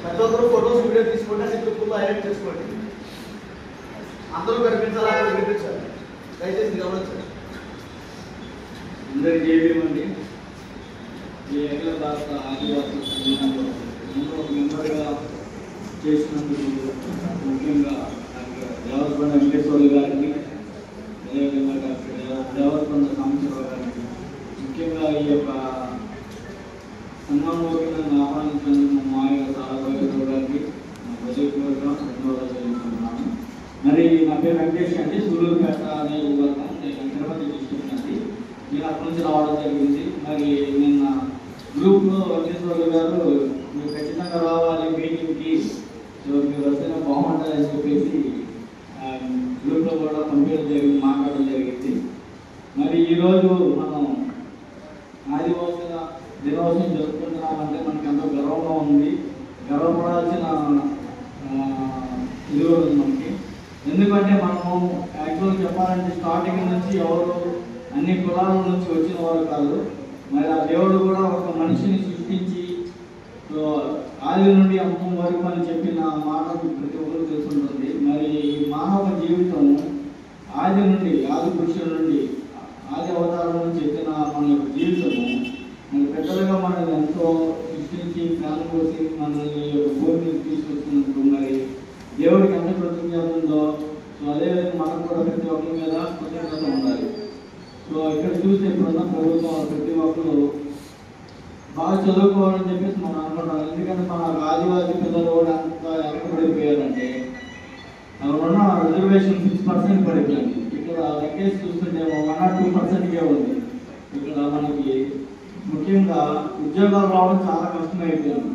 ప్రతి ఒక్కరు photos video తీసుకోండి, అది గ్రూపుల్లో హైలైట్ చేసుకోండి. అందరూ కనిపించాలి, అక్కడ కనిపించాలి. దయచేసి గమనించండి. అందరికి జేబీమండి. ఈ అఖిల భారత ఆదివాసీ సంఘంలో ఒక మెంబర్గా చేసినందుకు ముఖ్యంగా దేవరకొండ వెంకటేశ్వర్లు గారికి, అదేవిధంగా డాక్టర్ దేవరకొండ సాంబశివరావు గారికి, ముఖ్యంగా ఈ యొక్క సంఘంలోకి నన్ను ఆహ్వానించినందుకు మా సారాభాగరావు గారికి హృదయపూర్వక ధన్యవాదాలు తెలుపుతున్నాను. మరి నా పేరు వెంకటేష్ అండి, సూలూరుపేట నియోజకవర్గం, నేను తిరుపతి డిస్ట్రిక్ట్ అండి. నేను అక్కడి నుంచి రావడం జరిగింది. మరి నిన్న గ్రూప్లో వెంకటేశ్వర్లు గారు మీరు ఖచ్చితంగా రావాలి మీటింగ్కి, మీరు వస్తే బాగుంటుందని చెప్పేసి గ్రూప్లో కూడా పంపించడం జరిగింది, మాట్లాడడం జరిగింది. మరి ఈరోజు మనం ఆదివాసుల దినోత్సవం జరుపుకుంటున్నామంటే మనకి ఎంతో గర్వంగా ఉంది. గర్వపడాల్సిన ఇది కూడా ఉంది మనకి. ఎందుకంటే మనము యాక్చువల్గా చెప్పాలంటే స్టార్టింగ్ నుంచి ఎవరు అన్ని కులాల నుంచి వచ్చిన వారు కాదు. మరి ఆ దేవుడు కూడా ఒక మనిషిని సృష్టించి ఆది నుండి అంతం వరకు అని చెప్పిన మాట ప్రతి ఒక్కరు తెలుసుంటుంది. మరి ఈ మానవ జీవితం ఆది నుండి, ఆది పురుషుల నుండి, ఆది అవతారం నుంచి ఎత్తిన మన యొక్క జీవితము మన పెద్దలుగా మనల్ని ఎంతో సృష్టించి ప్రాణం పోసి మనల్ని భూమిని తీసుకొచ్చినందుకు మరి దేవుడికి ఎంత కృతజ్ఞత ఉందో, సో అదేవిధంగా మనకు కూడా ప్రతి ఒక్కరి మీద కృతజ్ఞత ఉండాలి. సో ఇక్కడ చూస్తే ఇప్పుడున్న ప్రభుత్వం ప్రతి ఒక్కరు బాగా చదువుకోవాలని చెప్పేసి మనం అనుకుంటాం. ఎందుకంటే మన ఆదివాసీ పిల్లలు కూడా అంత వెనకబడిపోయారంటే అక్కడ ఉన్న రిజర్వేషన్ 6% పడిపోయింది. ఇక్కడ లెక్కేసి చూస్తుంటే 1 or 2%కే ఉంది. ఇక్కడ మనకి ముఖ్యంగా ఉద్యోగాలు రావడం చాలా కష్టమైపోయింది.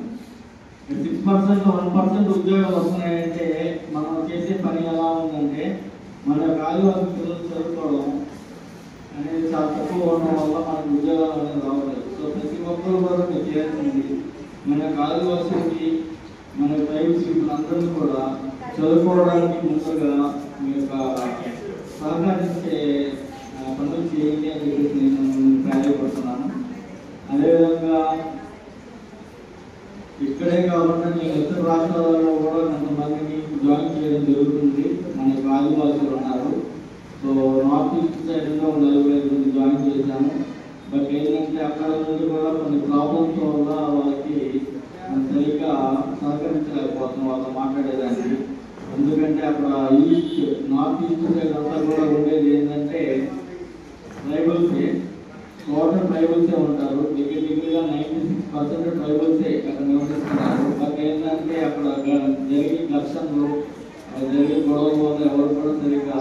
6% 1% ఉద్యోగాలు వస్తున్నాయంటే మనం చేసే పని ఎలా ఉందంటే మన ఆదివాసీ పిల్లలు చదువుకోవడం అనేది చాలా తక్కువ ఉండడం వల్ల మనకు ఉద్యోగాలు అనేది రావట్లేదు. సో ప్రతి ఒక్కరు కూడా మీరు చేయాల్సింది మన ఆదివాసులకి, మన ట్రైబల్స్ అందరినీ కూడా చదువుకోవడానికి ముందుగా మీ యొక్క సహకరించే పనులు చేయండి అని చెప్పేసి నేను ప్రాధాన్యపడుతున్నాను. అదేవిధంగా ఇక్కడే కాకుండా నేను ఇతర రాష్ట్రాలలో కూడా కొంతమందిని జాయిన్ చేయడం జరుగుతుంది. మన ఆదివాసులు ఉన్నారు. సో నార్త్ ఈస్ట్ సైడ్లో 40-50 జాయిన్ చేశాము. బట్ ఏంటంటే అక్కడ నుండి కూడా కొన్ని ప్రాబ్లమ్స్ వల్ల వాళ్ళకి సరిగ్గా సహకరించలేకపోతున్నాం వాళ్ళతో మాట్లాడేదానికి. ఎందుకంటే అక్కడ నార్త్ ఈస్ట్ సైడ్ అంతా కూడా ఉండేది ఏంటంటే ట్రైబల్సే, టోటల్ ట్రైబల్సే ఉంటారు. దగ్గరగా 96% ట్రైబల్సే అక్కడ నివసిస్తున్నారు. బట్ ఏంటంటే అక్కడ జరిగే ఘర్షణలు, జరిగే గొడవల వల్ల ఎవరు కూడా సరిగ్గా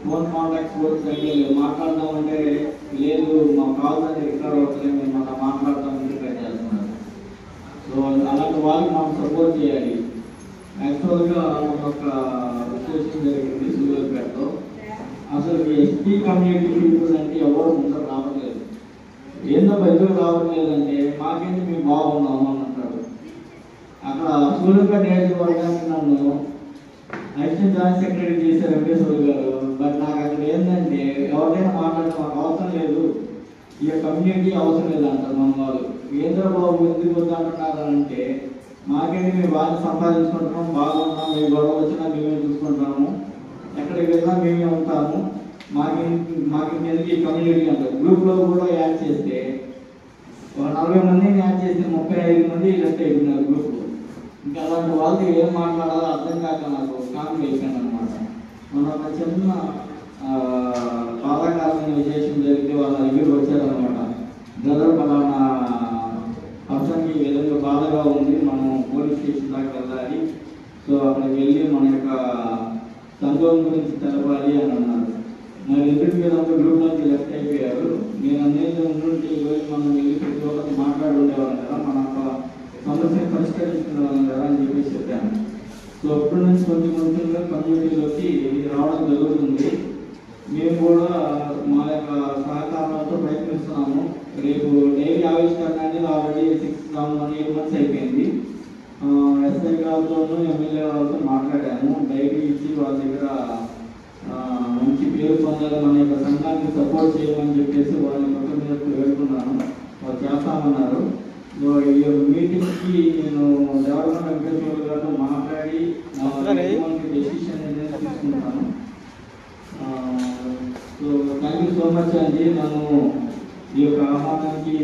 ఫోన్ కాంటాక్ట్స్ కూడా సరిగ్గా లేదు. మాట్లాడదామంటే లేదు, మా కాల్ అనేది ఎక్కడ అవుతుంది, మేము మనం మాట్లాడతామని ట్రై చేస్తున్నారు. సో అలాంటి వాళ్ళకి మనం సపోర్ట్ చేయాలి. యాక్చువల్గా ఒక సిచ్యువేషన్ జరిగింది సూలూరుపేటలో. అసలు ఎస్టీ కమ్యూనిటీ పీపుల్ అంటే ఎవరు ముందర రావట్లేదు. ఏందో ఎందుకు రావట్లేదంటే మాకేంటి మేము బాగున్నాము అని అంటారు. అక్కడ సూలూరుపేట నియోజకవర్గానికి నన్ను అసిస్టెంట్ జాయింట్ సెక్రటరీ చేశారు వెంకటేశ్వర గారు. బట్ నాకు అక్కడ ఏంటంటే ఎవరైనా మాట్లాడితే మాకు అవసరం లేదు, ఈ కమ్యూనిటీ అవసరం లేదు అంటారు మన వాళ్ళు. ఏంద్ర బాబు ఎందుకు వద్దంటున్నారు అంటే మాకేంటి మేము బాగా సంపాదించుకుంటున్నాం, బాగున్నాం, మేము గొడవ వచ్చినా మేమే చూసుకుంటాము, ఎక్కడికి వెళ్ళినా మేమే ఉంటాము, మాకెందుకు ఈ కమ్యూనిటీ అంటారు. గ్రూప్లో కూడా యాడ్ చేస్తే 40 మందిని యాడ్ చేస్తే 35 మంది లెఫ్ట్ అయిపోయినారు గ్రూప్లో. ఇంకా అలాంటి వాళ్ళతో ఏం మాట్లాడాలో అర్థం కాక నాకు కామెడీ అయిపోయాను అనమాట. మన ఒక చిన్న బాధాకరమైన విశేషం జరిగితే వాళ్ళ దగ్గరికి వచ్చారనమాట. బ్రదర్ పలానా పర్సన్కి ఈ విధంగా బాధగా ఉంది, మనం పోలీస్ స్టేషన్ దాకా వెళ్ళాలి, సో అక్కడికి వెళ్ళి మన యొక్క సంఘం గురించి తెలపాలి అని అన్నారు. మరి ఎందుకు మీరంతా గ్రూప్ నుంచి లెఫ్ట్ అయిపోయారు, నేను అనేది ఉంటుంటే ఈరోజు మనం వెళ్ళి ప్రతి ఒక్కరితో మాట్లాడి ఉండేవాళ్ళం కదా, మన సమస్యను పరిష్కరించుకునేవాళ్ళం కదా అని చెప్పేసి చెప్పాను. సో అప్పటి నుంచి కొంచెం కమ్యూనిటీలోకి రావడం జరుగుతుంది. మేము కూడా మా యొక్క సహకారాలతో ప్రయత్నిస్తున్నాము. రేపు డైలీ ఆవిష్కరణ అనేది ఆల్రెడీ 6-8 months అయిపోయింది. ఎస్ఐ గారితోనూ ఎమ్మెల్యే వాళ్ళతో మాట్లాడాము. డైలీ ఇచ్చి వాళ్ళ దగ్గర మంచి పేరు పొందాలి, మన యొక్క సంఘానికి సపోర్ట్ చేయమని చెప్పేసి వాళ్ళని పక్క మీద వేడుకున్నాను. వాళ్ళు చేస్తామన్నారు. సో ఈ మీటింగ్కి నేను దేవరకొండ వెంకటేశ్వర గారితో మాట్లాడి డెసిషన్ అనేది తీసుకుంటాను. So thank you so much అండి. నన్ను ఈ యొక్క ఆహ్వానానికి